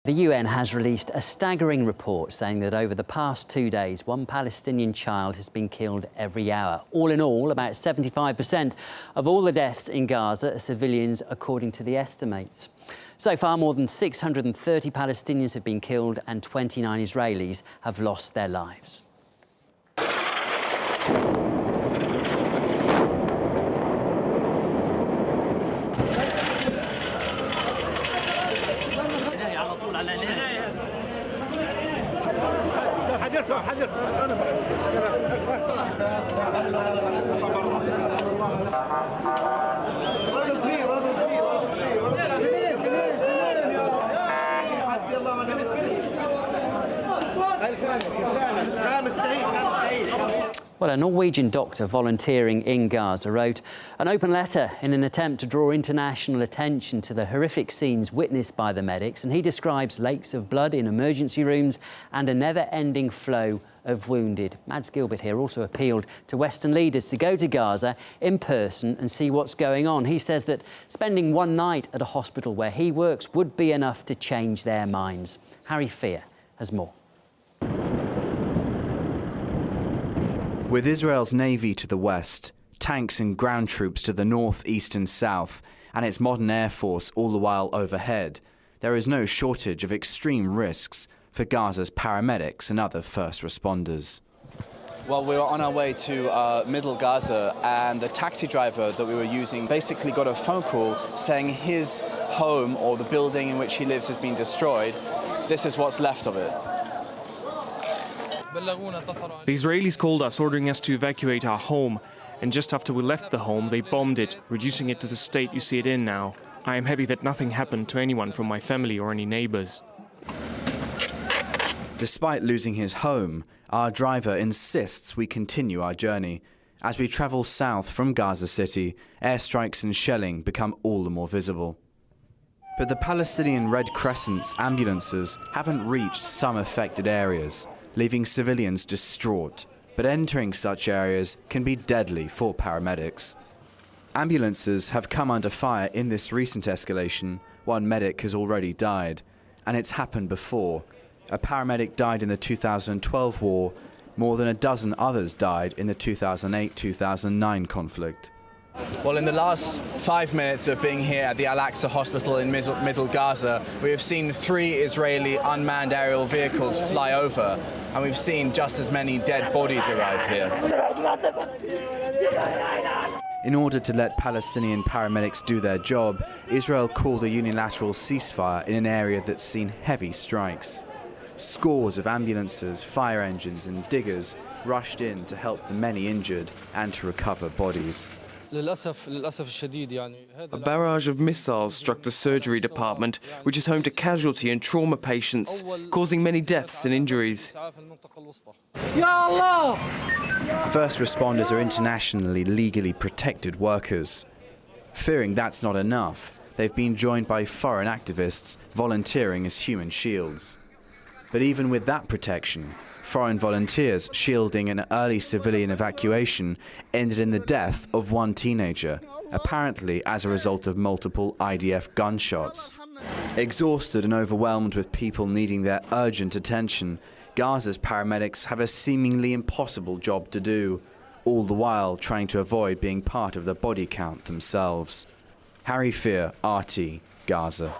The UN has released a staggering report saying that over the past 2 days, one Palestinian child has been killed every hour. All in all, about 75% of all the deaths in Gaza are civilians, according to the estimates. So far, more than 630 Palestinians have been killed and 29 Israelis have lost their lives. Well, a Norwegian doctor volunteering in Gaza wrote an open letter in an attempt to draw international attention to the horrific scenes witnessed by the medics, and he describes lakes of blood in emergency rooms and a never-ending flow of wounded. Mads Gilbert here also appealed to Western leaders to go to Gaza in person and see what's going on. He says that spending one night at a hospital where he works would be enough to change their minds. Harry Fear has more. With Israel's navy to the west, tanks and ground troops to the north, east and south, and its modern air force all the while overhead, there is no shortage of extreme risks for Gaza's paramedics and other first responders. Well, we were on our way to Middle Gaza, and the taxi driver that we were using basically got a phone call saying his home, or the building in which he lives, has been destroyed. This is what's left of it. The Israelis called us, ordering us to evacuate our home, and just after we left the home, they bombed it, reducing it to the state you see it in now. I am happy that nothing happened to anyone from my family or any neighbors. Despite losing his home, our driver insists we continue our journey. As we travel south from Gaza City, airstrikes and shelling become all the more visible. But the Palestinian Red Crescent's ambulances haven't reached some affected areas, leaving civilians distraught. But entering such areas can be deadly for paramedics. Ambulances have come under fire in this recent escalation. One medic has already died, and it's happened before. A paramedic died in the 2012 war. More than a dozen others died in the 2008-2009 conflict. Well, in the last 5 minutes of being here at the Al-Aqsa hospital in Middle Gaza, we have seen 3 Israeli unmanned aerial vehicles fly over, and we've seen just as many dead bodies arrive here. In order to let Palestinian paramedics do their job, Israel called a unilateral ceasefire in an area that's seen heavy strikes. Scores of ambulances, fire engines and diggers rushed in to help the many injured and to recover bodies. A barrage of missiles struck the surgery department, which is home to casualty and trauma patients, causing many deaths and injuries. First responders are internationally legally protected workers. Fearing that's not enough, they've been joined by foreign activists volunteering as human shields. But even with that protection, foreign volunteers shielding an early civilian evacuation ended in the death of one teenager, apparently as a result of multiple IDF gunshots. Exhausted and overwhelmed with people needing their urgent attention, Gaza's paramedics have a seemingly impossible job to do, all the while trying to avoid being part of the body count themselves. Harry Fear, RT, Gaza.